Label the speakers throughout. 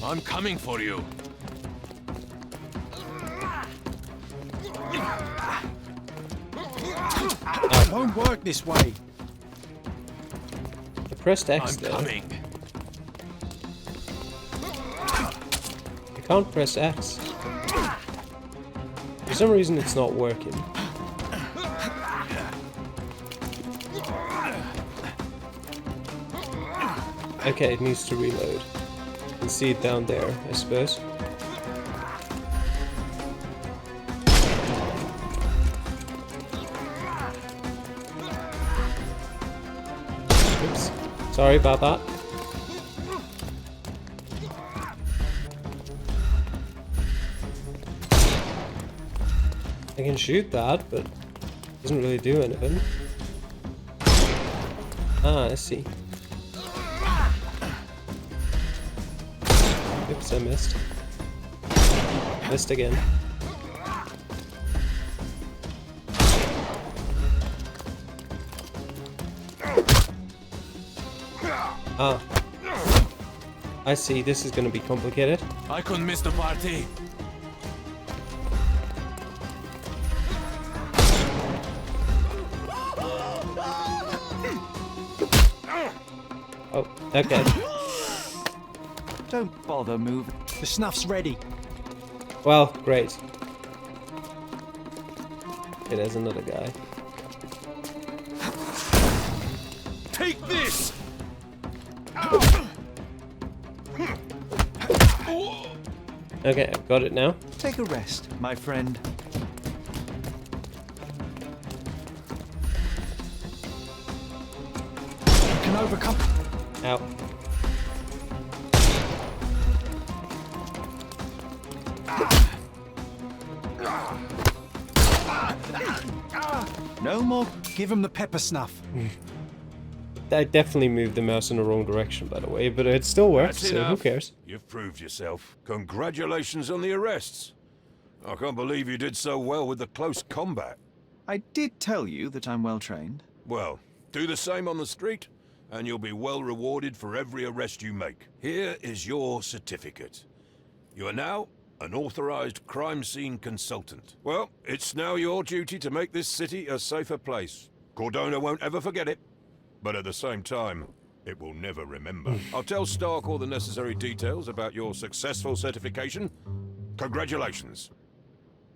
Speaker 1: I'm coming for you.
Speaker 2: It won't work this way.
Speaker 3: I pressed X
Speaker 1: I'm
Speaker 3: there.
Speaker 1: coming.
Speaker 3: I can't press X. For some reason it's not working. Okay, it needs to reload. You can see it down there, I suppose. Oops. Sorry about that. I can shoot that, but it doesn't really do anything. Ah, I see. Oops, I missed. Missed again. Ah. I see, this is gonna be complicated.
Speaker 1: I couldn't miss the party.
Speaker 3: Oh, okay.
Speaker 2: Don't bother moving. The snuff's ready.
Speaker 3: Well, great. Okay, there's another guy.
Speaker 1: Take this!
Speaker 3: Okay, I've got it now.
Speaker 2: Take a rest, my friend. You can overcome.
Speaker 3: Ow.
Speaker 2: No more. Give him the pepper snuff.
Speaker 3: I definitely moved the mouse in the wrong direction, by the way, but it still works,
Speaker 1: That's
Speaker 3: so who
Speaker 1: enough.
Speaker 3: cares?
Speaker 1: You've proved yourself. Congratulations on the arrests. I can't believe you did so well with the close combat.
Speaker 2: I did tell you that I'm well trained.
Speaker 1: Well, do the same on the street, and you'll be well rewarded for every arrest you make. Here is your certificate. You are now an authorized crime scene consultant. Well, it's now your duty to make this city a safer place. Cordona won't ever forget it, but at the same time, it will never remember. I'll tell Stark all the necessary details about your successful certification. Congratulations.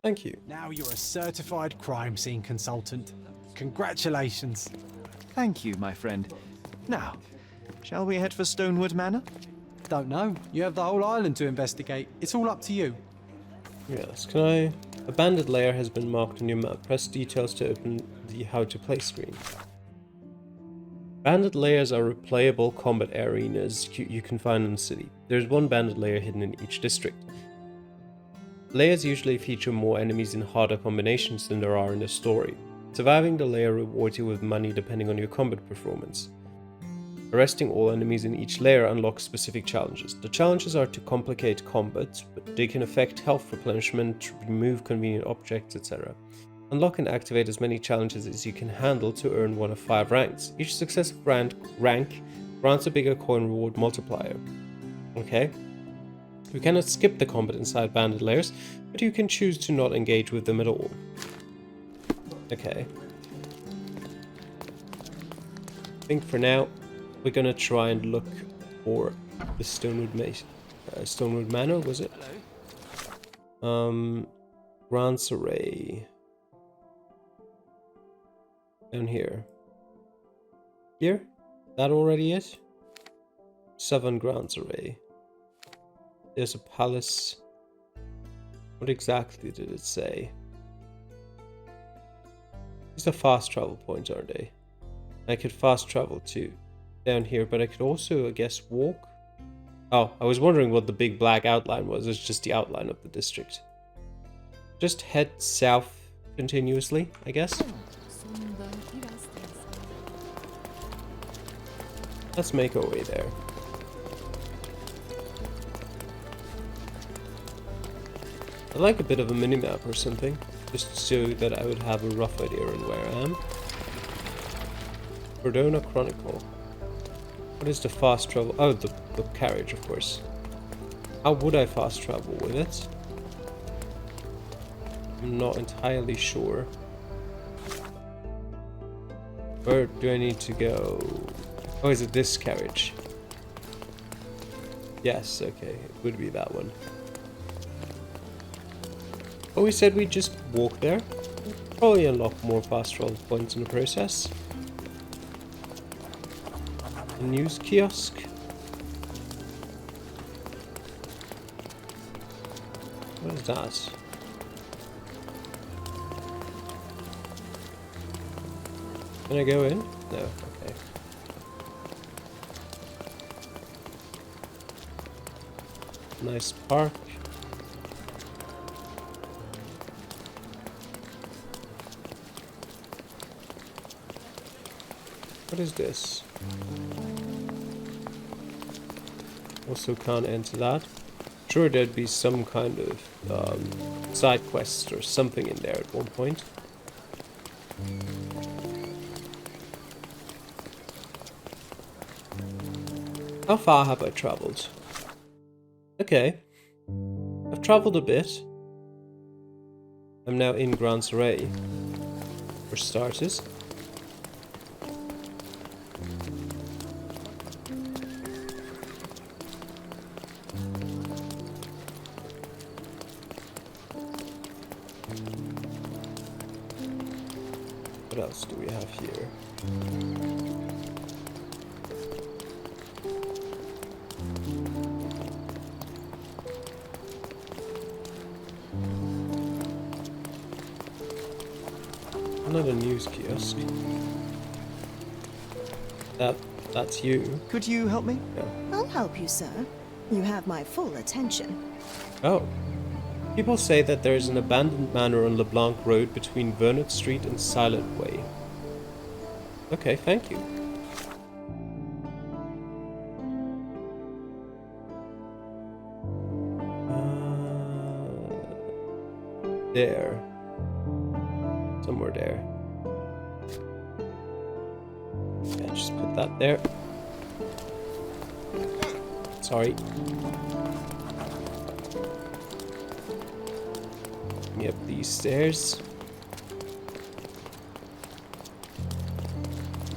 Speaker 3: Thank you.
Speaker 4: Now you're a certified crime scene consultant. Congratulations.
Speaker 2: Thank you, my friend. Now, shall we head for Stonewood Manor?
Speaker 4: Don't know. You have the whole island to investigate. It's all up to you.
Speaker 3: Yes, can I... A banded layer has been marked on your map. Press details to open the how to play screen. Banded layers are replayable combat arenas you can find in the city. There's one banded layer hidden in each district. Layers usually feature more enemies in harder combinations than there are in the story. Surviving the layer rewards you with money depending on your combat performance. Arresting all enemies in each layer unlocks specific challenges. The challenges are to complicate combat, but they can affect health replenishment, remove convenient objects, etc. Unlock and activate as many challenges as you can handle to earn one of 5 ranks. Each successive rank grants a bigger coin reward multiplier. Okay. You cannot skip the combat inside banded layers, but you can choose to not engage with them at all. Okay. I think for now, we're gonna try and look for the Stonewood Manor, was it? Grants Array. Down here. Here? That already is? 7 Grants Array. There's a palace. What exactly did it say? These are fast travel points, aren't they? I could fast travel to down here, but I could also, I guess, walk. Oh, I was wondering what the big black outline was. It's just the outline of the district. Just head south continuously, I guess. Let's make our way there. I'd like a bit of a minimap or something, just so that I would have a rough idea on where I am. Cordona Chronicle. What is the fast travel? Oh, the carriage, of course. How would I fast travel with it? I'm not entirely sure. Where do I need to go? Oh, is it this carriage? Yes, okay, it would be that one. Oh, we said we'd just walk there. Probably unlock more fast travel points in the process. A news kiosk. What is that? Can I go in? No, okay. Nice park. What is this? Also can't enter that. Sure, there'd be some kind of side quest or something in there at one point. How far have I traveled? Okay. I've traveled a bit. I'm now in Grand Saray. For starters. What else do we have here? Another news kiosk. That's you.
Speaker 2: Could you help me?
Speaker 3: Yeah.
Speaker 5: I'll help you, sir. You have my full attention.
Speaker 3: Oh. People say that there is an abandoned manor on LeBlanc Road between Vernet Street and Silent Way. Okay, thank you. There. Somewhere there. Yeah, just put that there. Sorry. Me up these stairs.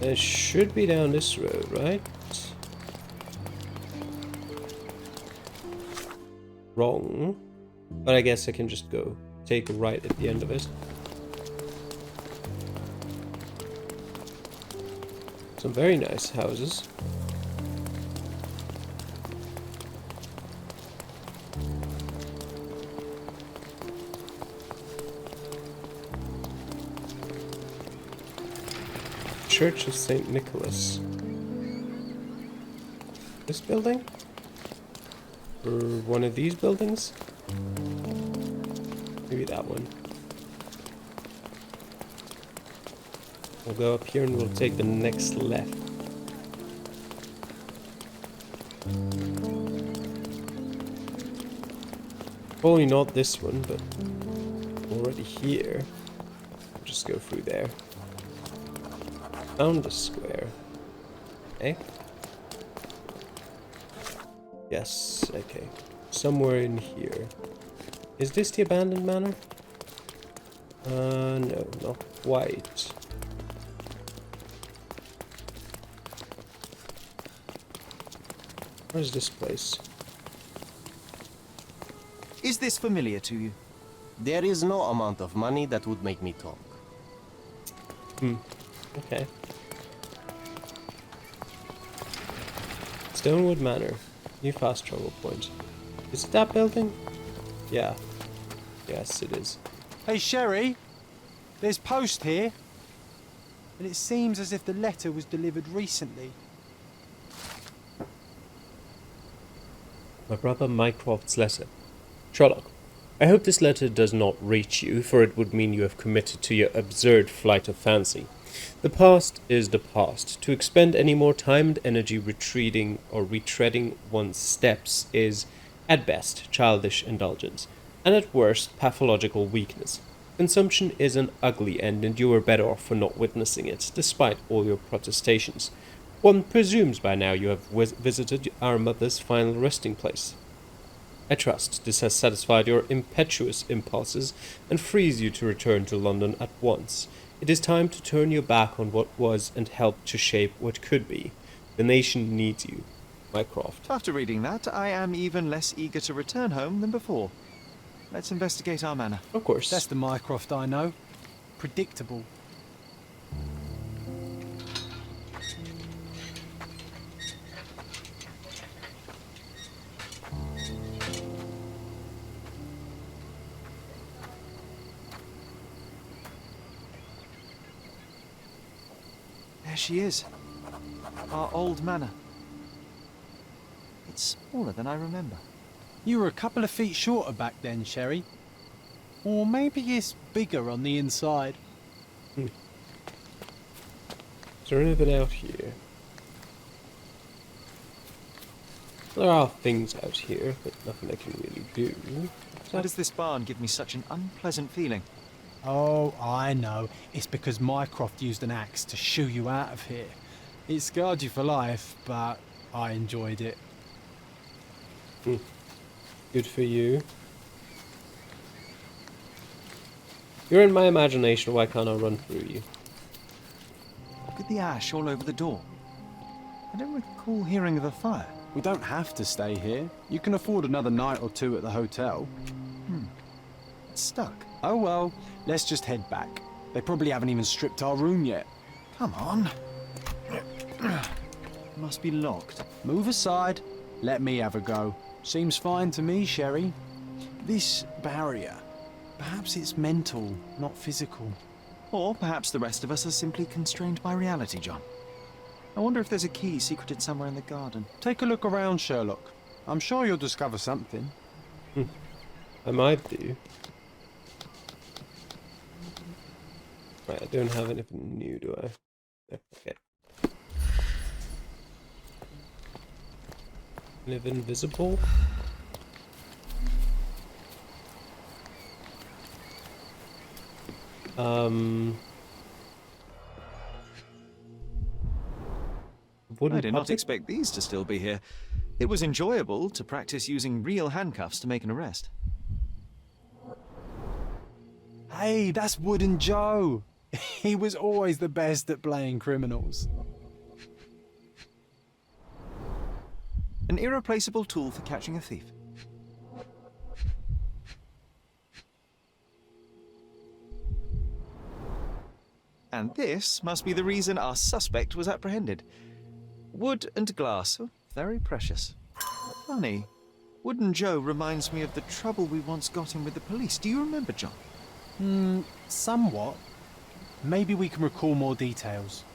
Speaker 3: It should be down this road, right? Wrong. But I guess I can just go take a right at the end of it. Some very nice houses. Church of St. Nicholas. This building? Or one of these buildings? Maybe that one. We'll go up here and we'll take the next left. Probably not this one, but already here. I'll just go through there. Found the square. Okay. Yes, okay. Somewhere in here. Is this the abandoned manor? No, not quite. Where's this place?
Speaker 2: Is this familiar to you?
Speaker 6: There is no amount of money that would make me talk.
Speaker 3: Okay. Stonewood Manor. New fast travel point. Is it that building? Yeah. Yes, it is.
Speaker 4: Hey, Sherry. There's post here. And it seems as if the letter was delivered recently.
Speaker 3: My brother Mycroft's letter. Sherlock, I hope this letter does not reach you, for it would mean you have committed to your absurd flight of fancy. The past is the past. To expend any more time and energy retreating or retreading one's steps is, at best, childish indulgence, and at worst, pathological weakness. Consumption is an ugly end, and you are better off for not witnessing it, despite all your protestations. One presumes by now you have visited our mother's final resting place. I trust this has satisfied your impetuous impulses and frees you to return to London at once. It is time to turn your back on what was and help to shape what could be. The nation needs you, Mycroft.
Speaker 2: After reading that, I am even less eager to return home than before. Let's investigate our manor.
Speaker 3: Of course.
Speaker 4: That's the Mycroft I know. Predictable.
Speaker 2: There she is. Our old manor. It's smaller than I remember.
Speaker 4: You were a couple of feet shorter back then, Sherry. Or maybe it's bigger on the inside.
Speaker 3: Is there anything out here? There are things out here, but nothing I can really do.
Speaker 2: Why does this barn give me such an unpleasant feeling?
Speaker 4: Oh, I know. It's because Mycroft used an axe to shoo you out of here. It scarred you for life, but I enjoyed it.
Speaker 3: Good for you. You're in my imagination, why can't I run through you?
Speaker 2: Look at the ash all over the door. I don't recall hearing of a fire.
Speaker 4: We don't have to stay here. You can afford another night or two at the hotel.
Speaker 2: It's stuck.
Speaker 4: Oh well, let's just head back. They probably haven't even stripped our room yet.
Speaker 2: Come on. Must be locked.
Speaker 4: Move aside. Let me have a go. Seems fine to me, Sherry. This barrier, perhaps it's mental, not physical.
Speaker 2: Or perhaps the rest of us are simply constrained by reality, John. I wonder if there's a key secreted somewhere in the garden.
Speaker 4: Take a look around, Sherlock. I'm sure you'll discover something.
Speaker 3: I might do. Right, I don't have anything new, do I? No, okay. Live invisible?
Speaker 2: I did not expect these to still be here. It was enjoyable to practice using real handcuffs to make an arrest.
Speaker 4: Hey, that's Wooden Joe. He was always the best at playing criminals.
Speaker 2: An irreplaceable tool for catching a thief. And this must be the reason our suspect was apprehended. Wood and glass, oh, very precious. Funny, Wooden Joe reminds me of the trouble we once got in with the police. Do you remember, John?
Speaker 4: Somewhat. Maybe we can recall more details.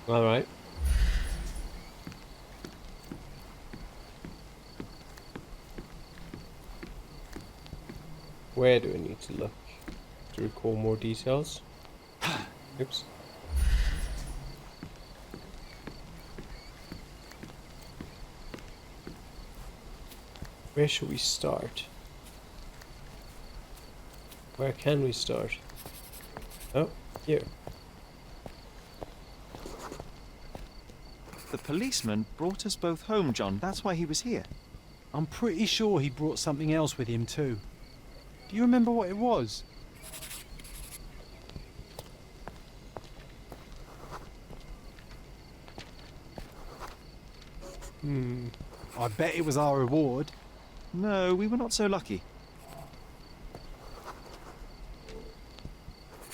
Speaker 3: Alright. Where do I need to look to recall more details? Oops. Where should we start? Where can we start? Oh, here.
Speaker 2: The policeman brought us both home, John. That's why he was here.
Speaker 4: I'm pretty sure he brought something else with him too. Do you remember what it was? I bet it was our reward.
Speaker 2: No, we were not so lucky.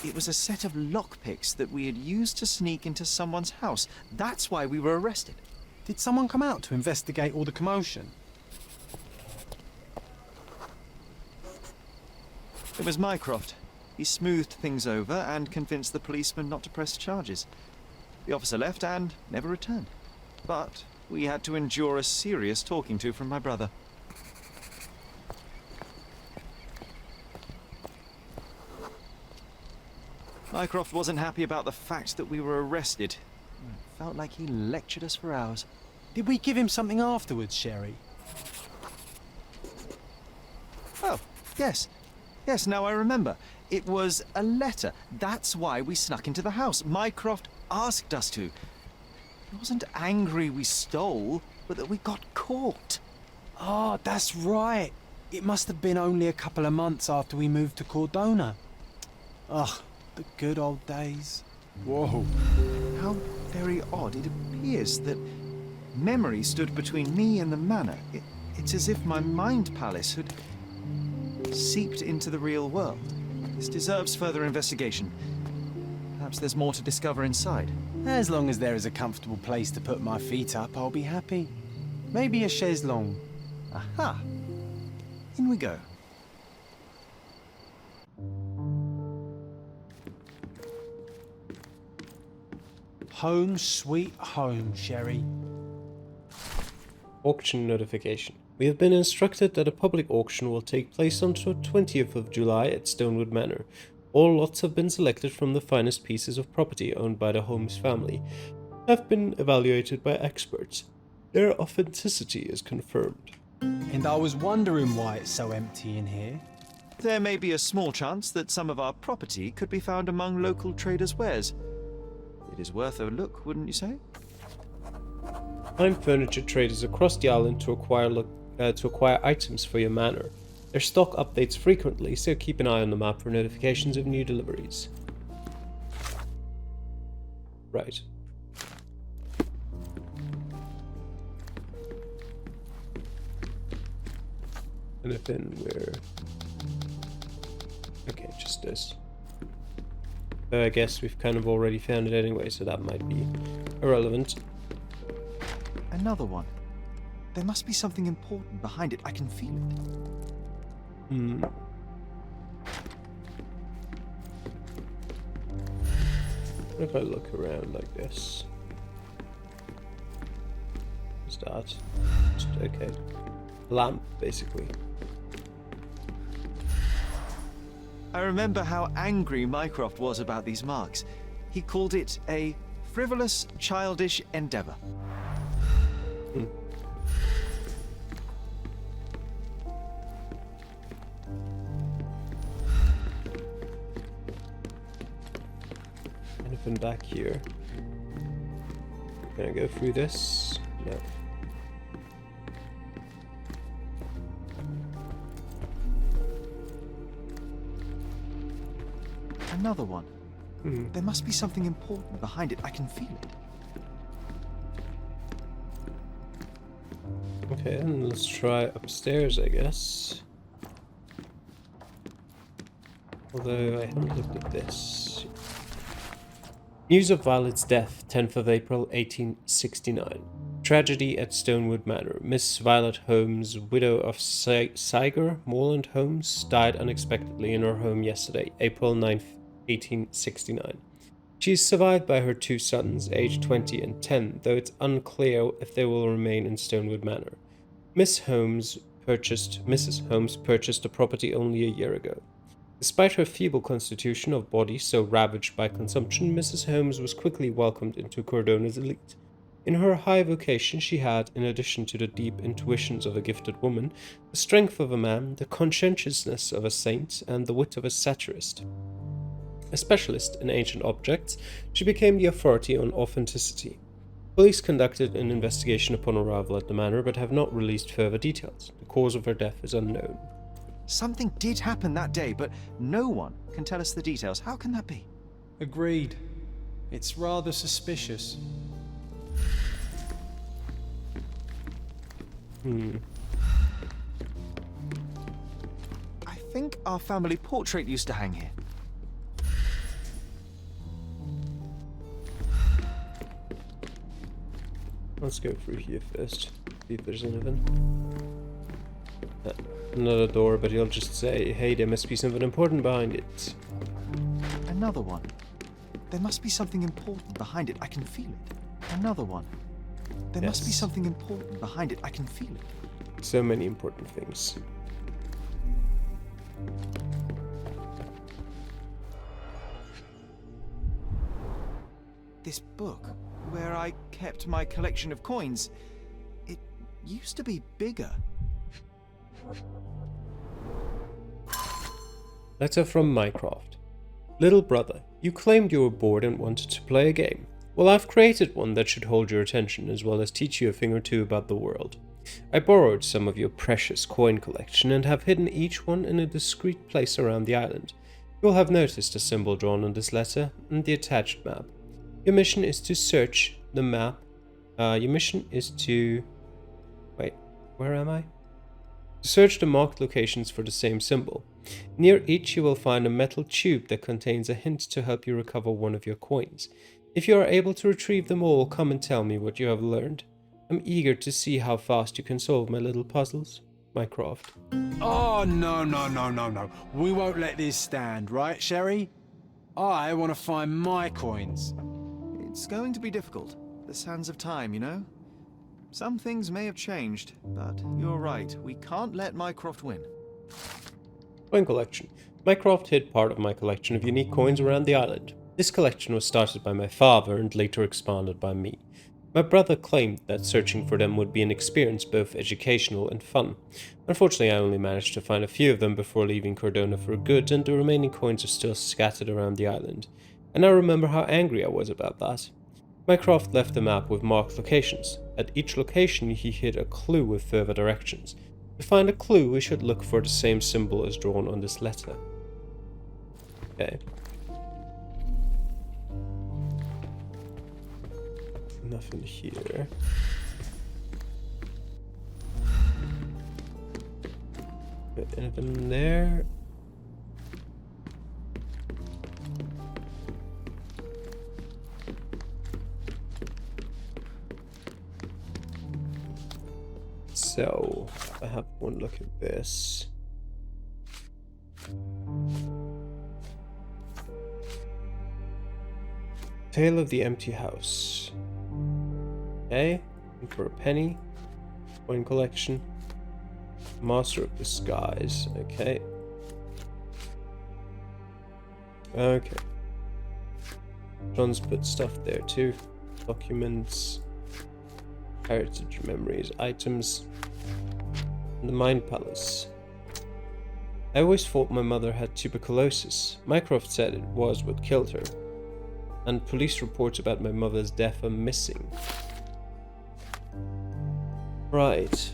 Speaker 2: It was a set of lockpicks that we had used to sneak into someone's house. That's why we were arrested.
Speaker 4: Did someone come out to investigate all the commotion?
Speaker 2: It was Mycroft. He smoothed things over and convinced the policeman not to press charges. The officer left and never returned. But we had to endure a serious talking to from my brother. Mycroft wasn't happy about the fact that we were arrested. It felt like he lectured us for hours.
Speaker 4: Did we give him something afterwards, Sherry?
Speaker 2: Oh, yes. Yes, now I remember. It was a letter. That's why we snuck into the house. Mycroft asked us to. He wasn't angry we stole, but that we got caught.
Speaker 4: Oh, that's right. It must have been only a couple of months after we moved to Cordona. Ugh, the good old days. Whoa.
Speaker 2: How very odd. It appears that memory stood between me and the manor. It's as if my mind palace had seeped into the real world. This deserves further investigation. Perhaps there's more to discover inside.
Speaker 4: As long as there is a comfortable place to put my feet up, I'll be happy. Maybe a chaise longue.
Speaker 2: Aha! In we go.
Speaker 4: Home sweet home, Sherry.
Speaker 3: Auction notification. We have been instructed that a public auction will take place on the 20th of July at Stonewood Manor. All lots have been selected from the finest pieces of property owned by the Holmes family, have been evaluated by experts. Their authenticity is confirmed.
Speaker 4: And I was wondering why it's so empty in here.
Speaker 2: There may be a small chance that some of our property could be found among local traders' wares. It is worth a look, wouldn't you say?
Speaker 3: Find furniture traders across the island to acquire items for your manor. Their stock updates frequently, so keep an eye on the map for notifications of new deliveries. Right. Anything where... Okay, just this. I guess we've kind of already found it anyway, so that might be irrelevant.
Speaker 2: Another one. There must be something important behind it. I can feel it.
Speaker 3: What if I look around like this? What's that? Just, okay. Lamp, basically.
Speaker 2: I remember how angry Mycroft was about these marks. He called it a frivolous, childish endeavor.
Speaker 3: Anything back here? Can I go through this? No.
Speaker 2: Another one. There must be something important behind it. I can feel it.
Speaker 3: Okay, and let's try upstairs, I guess. Although I haven't looked at this. News of Violet's death, 10th of April, 1869. Tragedy at Stonewood Manor. Miss Violet Holmes, widow of Siger Morland Holmes, died unexpectedly in her home yesterday, April 9th, 1869. She is survived by her two sons, aged 20 and 10, though it's unclear if they will remain in Stonewood Manor. Mrs. Holmes purchased the property only a year ago. Despite her feeble constitution of body so ravaged by consumption, Mrs. Holmes was quickly welcomed into Cordona's elite. In her high vocation, she had, in addition to the deep intuitions of a gifted woman, the strength of a man, the conscientiousness of a saint, and the wit of a satirist. A specialist in ancient objects, she became the authority on authenticity. Police conducted an investigation upon arrival at the manor, but have not released further details. The cause of her death is unknown.
Speaker 2: Something did happen that day, but no one can tell us the details. How can that be?
Speaker 4: Agreed. It's rather suspicious.
Speaker 2: I think our family portrait used to hang here.
Speaker 3: Let's go through here first, see if there's anything. Another door, but he'll just say, hey, there must be something important behind it.
Speaker 2: Another one. There must be something important behind it. I can feel it. Another one. There must be something important behind it. I can feel it.
Speaker 3: So many important things.
Speaker 2: This book, where I kept my collection of coins, it used to be bigger.
Speaker 3: Letter from Mycroft. Little brother, you claimed you were bored and wanted to play a game. Well, I've created one that should hold your attention as well as teach you a thing or two about the world. I borrowed some of your precious coin collection and have hidden each one in a discreet place around the island. You will have noticed a symbol drawn on this letter and the attached map. Your mission is to search the map. Your mission is to... Wait, where am I? To search the marked locations for the same symbol. Near each you will find a metal tube that contains a hint to help you recover one of your coins. If you are able to retrieve them all, come and tell me what you have learned. I'm eager to see how fast you can solve my little puzzles. Mycroft.
Speaker 4: Oh, no. We won't let this stand, right, Sherry? I want to find my coins.
Speaker 2: It's going to be difficult. The sands of time, you know? Some things may have changed, but you're right. We can't let Mycroft win.
Speaker 3: Coin collection. Mycroft hid part of my collection of unique coins around the island. This collection was started by my father and later expanded by me. My brother claimed that searching for them would be an experience both educational and fun. Unfortunately, I only managed to find a few of them before leaving Cordona for good, and the remaining coins are still scattered around the island. And I remember how angry I was about that. Mycroft left a map with marked locations. At each location he hid a clue with further directions. To find a clue, we should look for the same symbol as drawn on this letter. Okay. Nothing here. Anything there? So, I have one look at this. Tale of the Empty House. Okay, and for a penny. Coin collection. Master of Disguise. Okay. Okay. John's put stuff there too. Documents. Heritage memories. Items. And the Mind Palace. I always thought my mother had tuberculosis. Mycroft said it was what killed her. And police reports about my mother's death are missing. Right.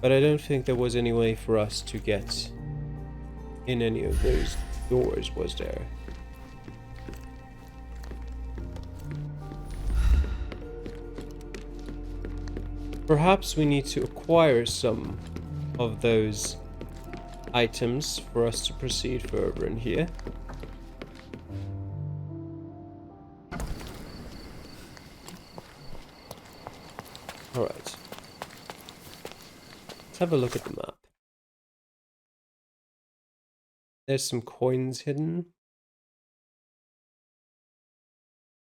Speaker 3: But I don't think there was any way for us to get in any of those doors, was there? Perhaps we need to acquire some of those items for us to proceed further in here. Alright. Let's have a look at the map. There's some coins hidden.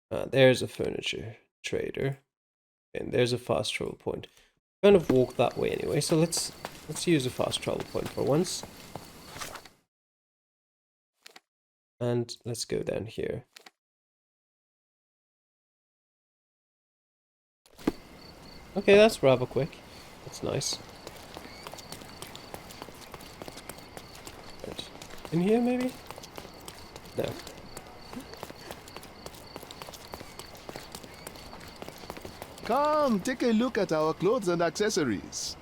Speaker 3: There's a furniture trader. And there's a fast travel point. Kind of walk that way anyway, so let's use a fast travel point for once. And let's go down here. Okay, that's rather quick. That's nice. Right. In here, maybe? No.
Speaker 7: Come, take a look at our clothes and accessories.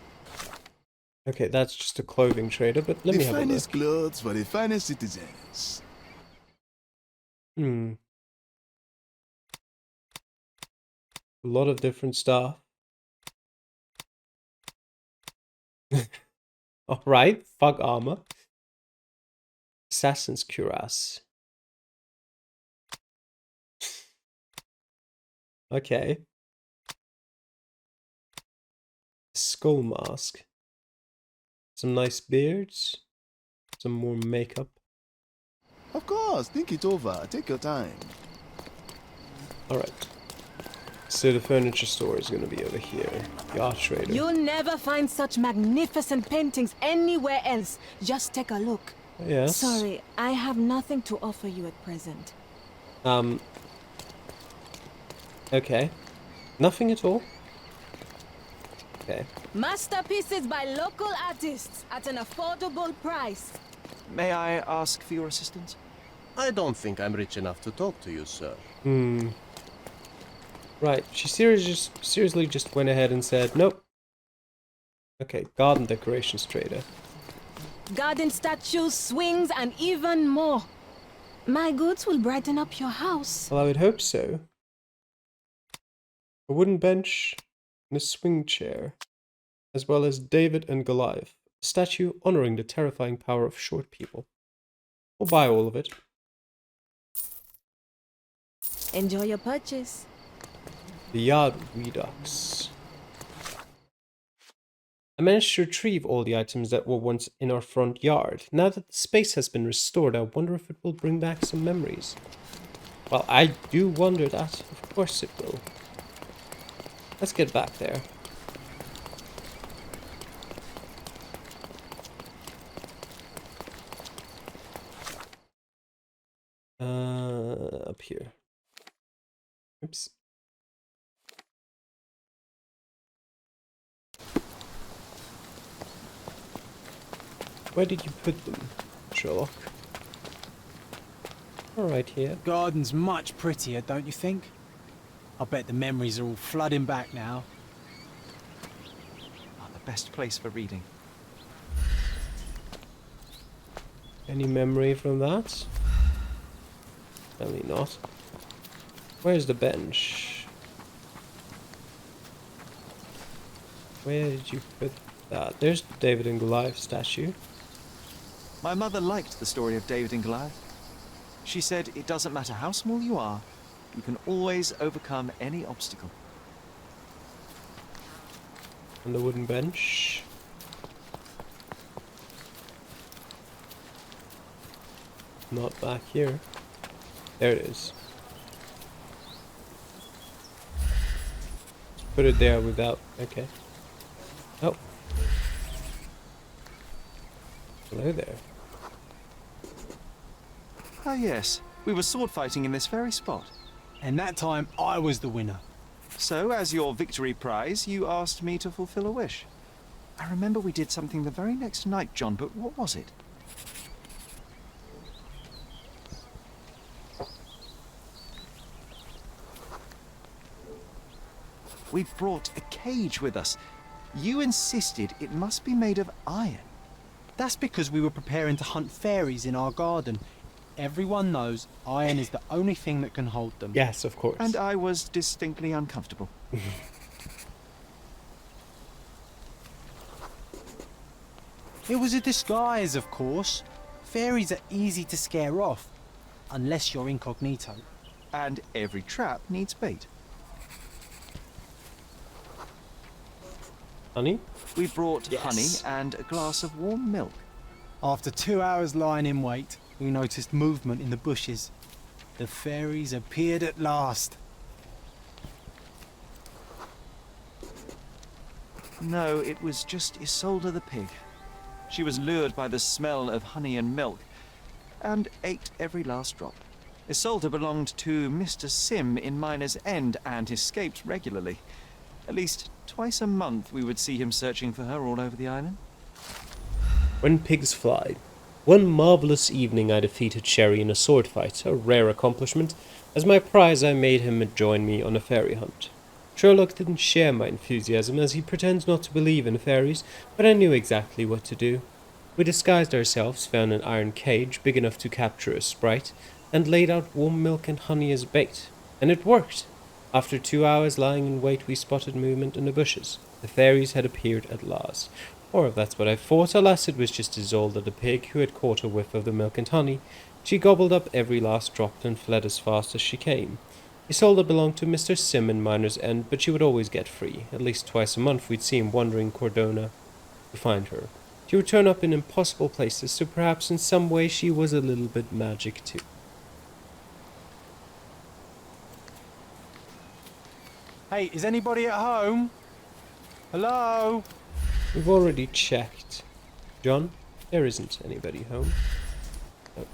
Speaker 3: Okay, that's just a clothing trader, but let me have a look.
Speaker 7: The finest clothes for the finest citizens.
Speaker 3: A lot of different stuff. Alright, fog armor. Assassin's cuirass. Okay. Skull mask. Some nice beards. Some more makeup.
Speaker 7: Of course, think it over. Take your time.
Speaker 3: Alright. So the furniture store is going to be over here. The art trader.
Speaker 8: You'll never find such magnificent paintings anywhere else. Just take a look.
Speaker 3: Yes.
Speaker 8: Sorry, I have nothing to offer you at present.
Speaker 3: Okay. Nothing at all? Okay.
Speaker 8: Masterpieces by local artists at an affordable price.
Speaker 2: May I ask for your assistance?
Speaker 6: I don't think I'm rich enough to talk to you, sir.
Speaker 3: Right, she seriously just went ahead and said, nope. Okay, garden decorations trader.
Speaker 8: Garden statues, swings, and even more. My goods will brighten up your house.
Speaker 3: Well, I would hope so. A wooden bench and a swing chair, as well as David and Goliath, a statue honoring the terrifying power of short people. We'll buy all of it.
Speaker 8: Enjoy your purchase.
Speaker 3: The yard redux. I managed to retrieve all the items that were once in our front yard. Now that the space has been restored, I wonder if it will bring back some memories. Well, I do wonder that. Of course it will. Let's get back there. Up here. Oops. Where did you put them, Sherlock? All right here.
Speaker 4: Garden's much prettier, don't you think? I bet the memories are all flooding back now.
Speaker 2: The best place for reading.
Speaker 3: Any memory from that? Apparently not. Where's the bench? Where did you put that? There's the David and Goliath statue.
Speaker 2: My mother liked the story of David and Goliath. She said it doesn't matter how small you are, you can always overcome any obstacle.
Speaker 3: On the wooden bench. Not back here. There it is. Put it there without... Okay. Oh. Hello there.
Speaker 2: Ah yes, we were sword fighting in this very spot.
Speaker 4: And that time I was the winner.
Speaker 2: So, as your victory prize, you asked me to fulfill a wish. I remember we did something the very next night, John, but what was it? We brought a cage with us. You insisted it must be made of iron.
Speaker 4: That's because we were preparing to hunt fairies in our garden. Everyone knows iron is the only thing that can hold them.
Speaker 3: Yes, of course.
Speaker 2: And I was distinctly uncomfortable.
Speaker 4: It was a disguise, of course. Fairies are easy to scare off, unless you're incognito.
Speaker 2: And every trap needs bait.
Speaker 3: Honey?
Speaker 2: We brought
Speaker 3: Yes.
Speaker 2: honey and a glass of warm milk.
Speaker 4: After 2 hours lying in wait, we noticed movement in the bushes. The fairies appeared at last.
Speaker 2: No, it was just Isolde the pig. She was lured by the smell of honey and milk, and ate every last drop. Isolde belonged to Mr. Sim in Miner's End and escaped regularly. At least twice a month we would see him searching for her all over the island.
Speaker 3: When pigs fly. One marvelous evening I defeated Sherry in a sword fight, a rare accomplishment. As my prize I made him join me on a fairy hunt. Sherlock didn't share my enthusiasm as he pretends not to believe in fairies, but I knew exactly what to do. We disguised ourselves, found an iron cage big enough to capture a sprite, and laid out warm milk and honey as bait. And it worked! After 2 hours lying in wait we spotted movement in the bushes. The fairies had appeared at last. Or if that's what I thought, alas, it was just Isolde the pig who had caught a whiff of the milk and honey. She gobbled up every last drop and fled as fast as she came. Isolde belonged to Mr. Sim in Miner's End, but she would always get free. At least twice a month we'd see him wandering Cordona to find her. She would turn up in impossible places, so perhaps in some way she was a little bit magic too.
Speaker 4: Hey, is anybody at home? Hello?
Speaker 3: We've already checked. John, there isn't anybody home. Oh.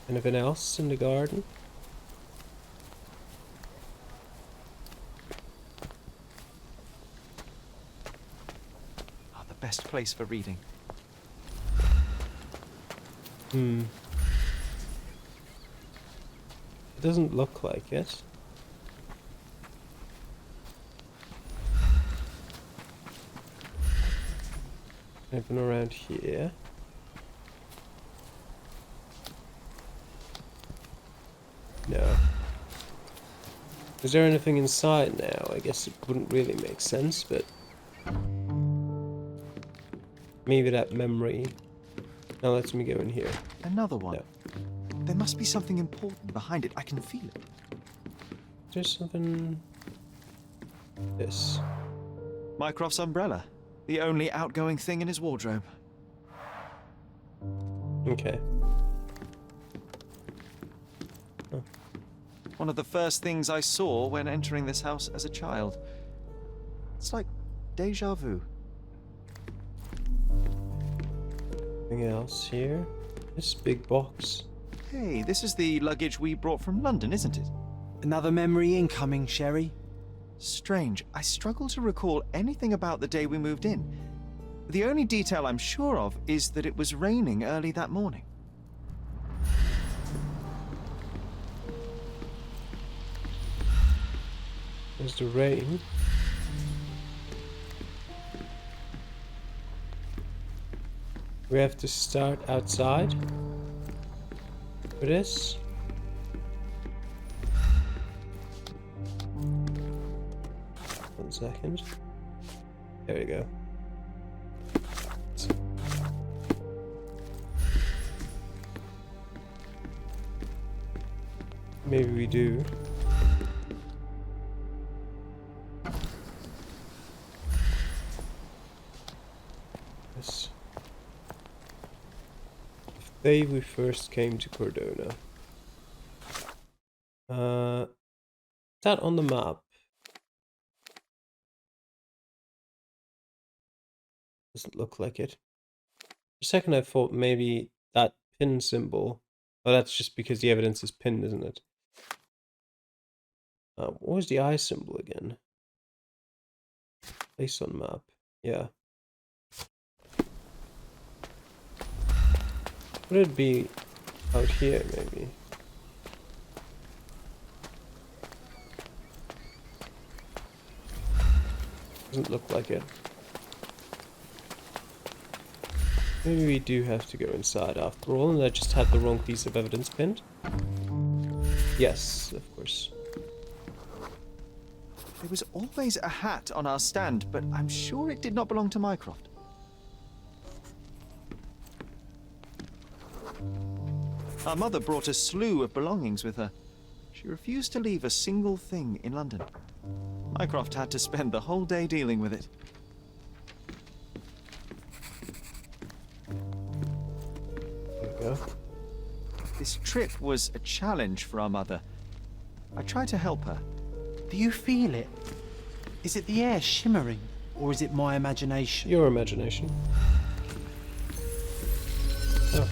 Speaker 3: Anything else in the garden?
Speaker 2: The best place for reading.
Speaker 3: It doesn't look like it. Anything around here? No. Is there anything inside now? I guess it wouldn't really make sense, but maybe that memory now lets me go in here.
Speaker 2: Another one.
Speaker 3: No.
Speaker 2: There must be something important behind it. I can feel it.
Speaker 3: There's something. This.
Speaker 2: Mycroft's umbrella. The only outgoing thing in his wardrobe.
Speaker 3: Okay.
Speaker 2: One of the first things I saw when entering this house as a child. It's like deja vu.
Speaker 3: Anything else here? This big box.
Speaker 2: Hey, this is the luggage we brought from London, isn't it?
Speaker 4: Another memory incoming, Sherry.
Speaker 2: Strange. I struggle to recall anything about the day we moved in. The only detail I'm sure of is that it was raining early that morning.
Speaker 3: There's the rain. We have to start outside for this. One second. There we go. Maybe we do. Yes. The day we first came to Cordona. That on the map. Doesn't look like it. For a second I thought maybe that pin symbol. Oh, that's just because the evidence is pinned, isn't it? What was the eye symbol again? Place on map. Yeah. Would it be out here, maybe? Doesn't look like it. Maybe we do have to go inside after all, and I just had the wrong piece of evidence pinned. Yes, of course.
Speaker 2: There was always a hat on our stand, but I'm sure it did not belong to Mycroft. Our mother brought a slew of belongings with her. She refused to leave a single thing in London. Mycroft had to spend the whole day dealing with it.
Speaker 3: There we go.
Speaker 2: This trip was a challenge for our mother. I tried to help her.
Speaker 4: Do you feel it? Is it the air shimmering, or is it my imagination?
Speaker 3: Your imagination. Oh.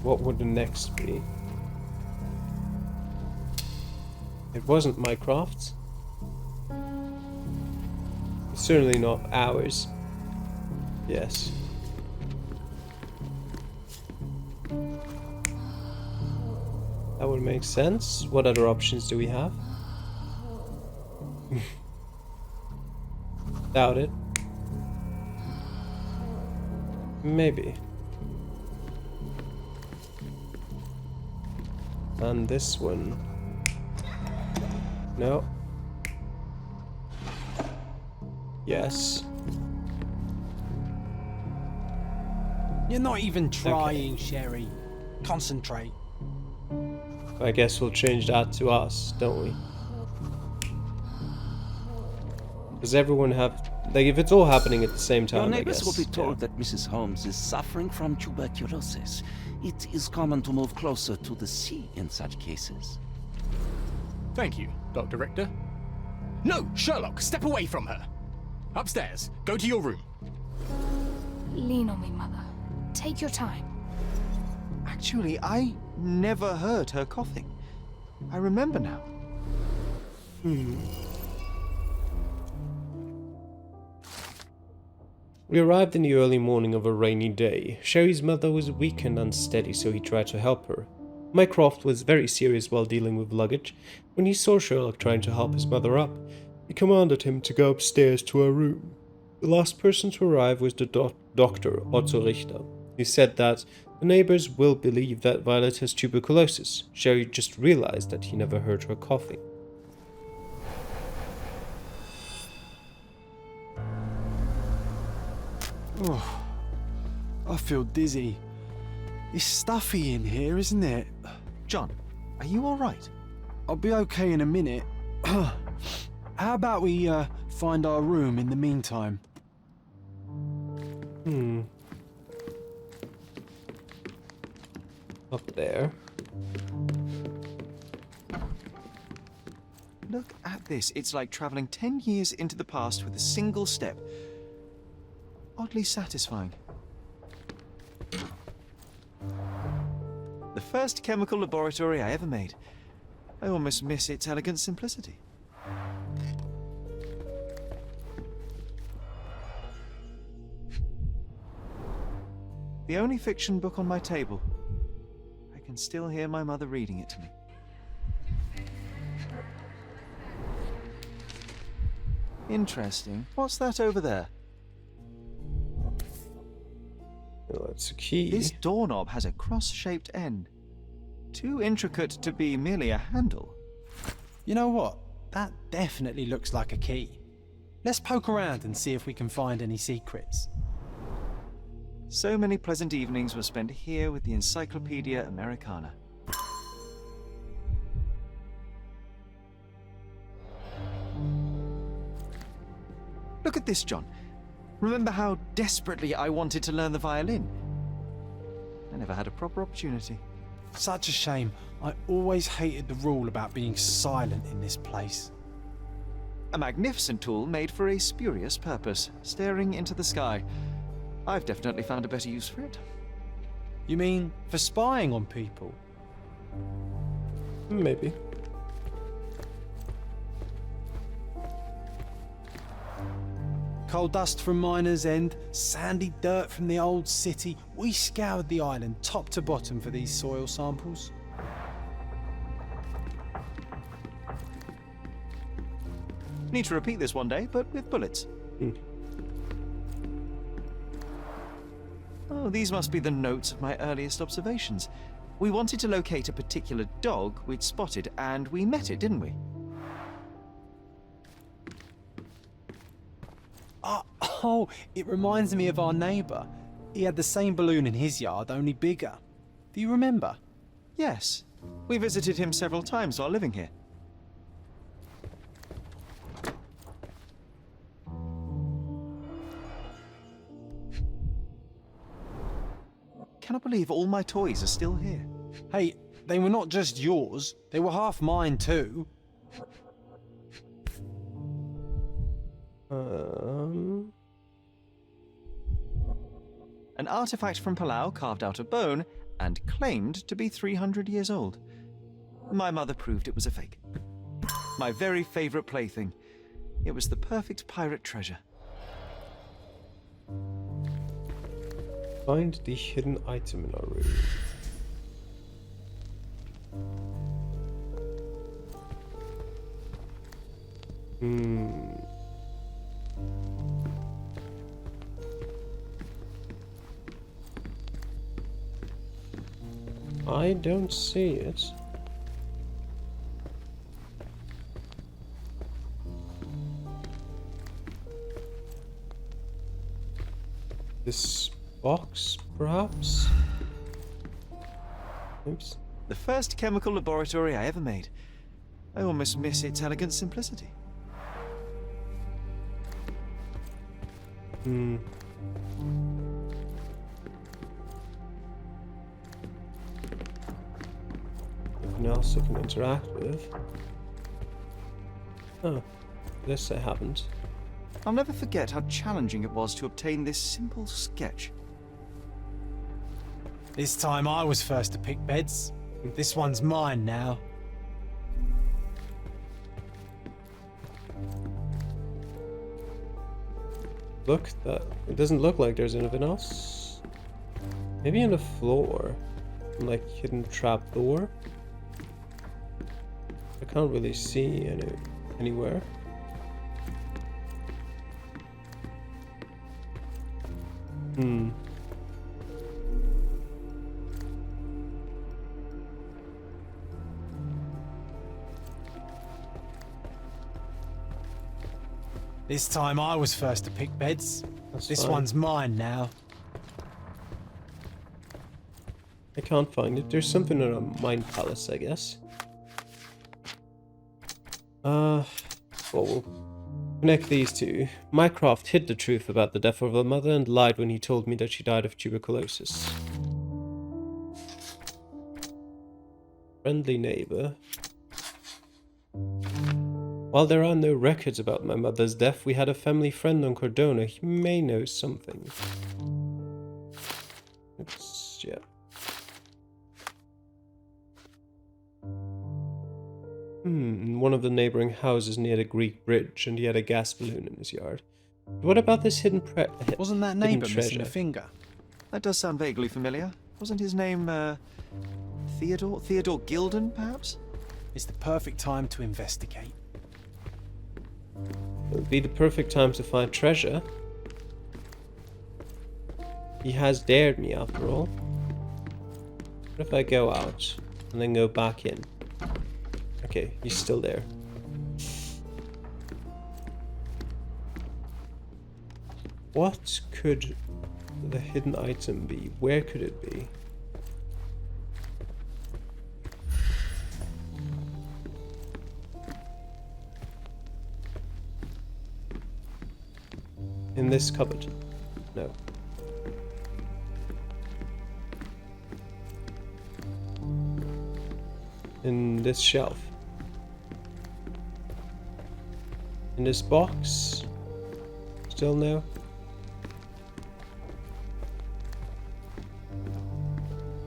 Speaker 3: What would the next be? It wasn't Mycroft's. It's certainly not ours. Yes. That would make sense. What other options do we have? Doubt it. Maybe. And this one. No. Yes.
Speaker 4: You're not even trying, Sherry. Concentrate.
Speaker 3: I guess we'll change that to us, don't we? Does everyone have... Like, if it's all happening at the same time,
Speaker 9: Your neighbors
Speaker 3: I guess,
Speaker 9: will be told
Speaker 3: yeah.
Speaker 9: that Mrs. Holmes is suffering from tuberculosis. It is common to move closer to the sea in such cases.
Speaker 10: Thank you, Dr. Richter. No, Sherlock, step away from her. Upstairs, go to your room.
Speaker 11: Lean on me, Mother. Take your time.
Speaker 2: Actually, I never heard her coughing. I remember now.
Speaker 3: We arrived in the early morning of a rainy day. Sherry's mother was weak and unsteady, so he tried to help her. Mycroft was very serious while dealing with luggage. When he saw Sherlock trying to help his mother up, he commanded him to go upstairs to her room. The last person to arrive was the doctor, Otto Richter. He said that the neighbors will believe that Violet has tuberculosis. Sherry just realized that he never heard her coughing.
Speaker 4: Oh, I feel dizzy. It's stuffy in here, isn't it?
Speaker 2: John, are you all right?
Speaker 4: I'll be okay in a minute. How about we find our room in the meantime?
Speaker 3: Up there.
Speaker 2: Look at this. It's like traveling 10 years into the past with a single step. Oddly satisfying. The first chemical laboratory I ever made. I almost miss its elegant simplicity. The only fiction book on my table. I can still hear my mother reading it to me. Interesting. What's that over there?
Speaker 3: Oh, that's a key.
Speaker 2: This doorknob has a cross-shaped end. Too intricate to be merely a handle.
Speaker 4: You know what? That definitely looks like a key. Let's poke around and see if we can find any secrets.
Speaker 2: So many pleasant evenings were spent here with the Encyclopedia Americana. Look at this, John. Remember how desperately I wanted to learn the violin? I never had a proper opportunity.
Speaker 4: Such a shame. I always hated the rule about being silent in this place.
Speaker 2: A magnificent tool made for a spurious purpose, staring into the sky. I've definitely found a better use for it.
Speaker 4: You mean for spying on people?
Speaker 3: Maybe.
Speaker 4: Coal dust from Miner's End, sandy dirt from the old city. We scoured the island top to bottom for these soil samples.
Speaker 2: Need to repeat this one day, but with bullets. Oh, these must be the notes of my earliest observations. We wanted to locate a particular dog we'd spotted, and we met it, didn't we?
Speaker 4: Oh, it reminds me of our neighbour. He had the same balloon in his yard, only bigger. Do you remember?
Speaker 2: Yes. We visited him several times while living here. Cannot believe all my toys are still here.
Speaker 4: Hey, they were not just yours, they were half mine too.
Speaker 2: An artifact from Palau carved out of bone and claimed to be 300 years old. My mother proved it was a fake. My very favorite plaything. It was the perfect pirate treasure.
Speaker 3: Find the hidden item in our room. I don't see it. This box, perhaps? Oops.
Speaker 2: The first chemical laboratory I ever made. I almost miss its elegant simplicity.
Speaker 3: Nothing else I can interact with. Oh, this I haven't.
Speaker 2: I'll never forget how challenging it was to obtain this simple sketch.
Speaker 4: This time I was first to pick beds. This one's mine now.
Speaker 3: Look, it doesn't look like there's anything else. Maybe on the floor, like hidden trap door. I can't really see anywhere.
Speaker 4: This time I was first to pick beds. This
Speaker 3: fine.
Speaker 4: one's mine now.
Speaker 3: I can't find it. There's something in a mind palace, I guess. Well, we'll connect these two. Mycroft hid the truth about the death of her mother and lied when he told me that she died of tuberculosis. Friendly neighbor. While there are no records about my mother's death, we had a family friend on Cordona. He may know something. Yeah. In one of the neighboring houses near the Greek bridge, and he had a gas balloon in his yard. But what about this hidden
Speaker 4: Wasn't that neighbour missing a finger?
Speaker 2: That does sound vaguely familiar. Wasn't his name, Theodore? Theodore Gilden, perhaps?
Speaker 4: It's the perfect time to investigate.
Speaker 3: It would be the perfect time to find treasure. He has dared me, after all. What if I go out and then go back in? Okay, he's still there. What could the hidden item be? Where could it be? In this cupboard? No. In this shelf? In this box? Still no?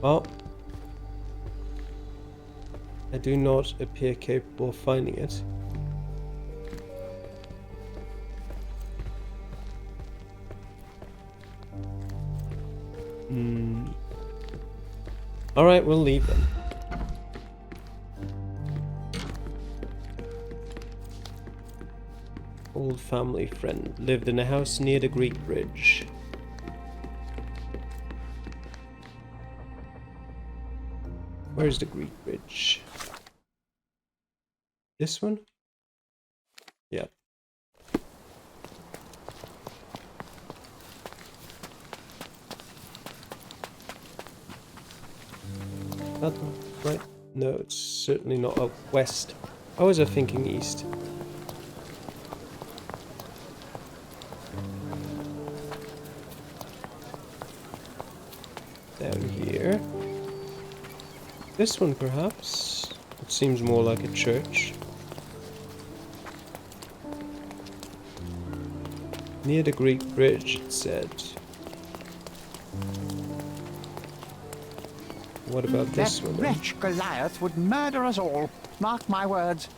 Speaker 3: Well, I do not appear capable of finding it. Alright, we'll leave them. Old family friend lived in a house near the Greek bridge. Where's the Greek bridge? This one? Yeah. That one, right? No, it's certainly not up west. How was I thinking east? Down here. This one, perhaps? It seems more like a church. Near the Greek bridge, it said. What about this one?
Speaker 12: That wretch Goliath would murder us all. Mark my words.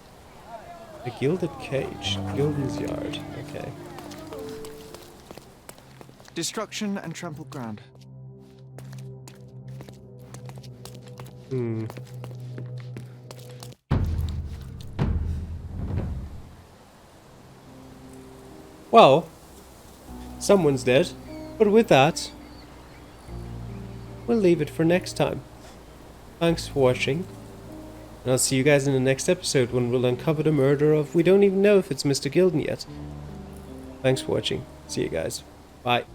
Speaker 3: A gilded cage. Gilden's yard. Okay.
Speaker 2: Destruction and trampled ground.
Speaker 3: Well, someone's dead. But with that, we'll leave it for next time. Thanks for watching. And I'll see you guys in the next episode when we'll uncover the murder of... We don't even know if it's Mr. Gilden yet. Thanks for watching. See you guys. Bye.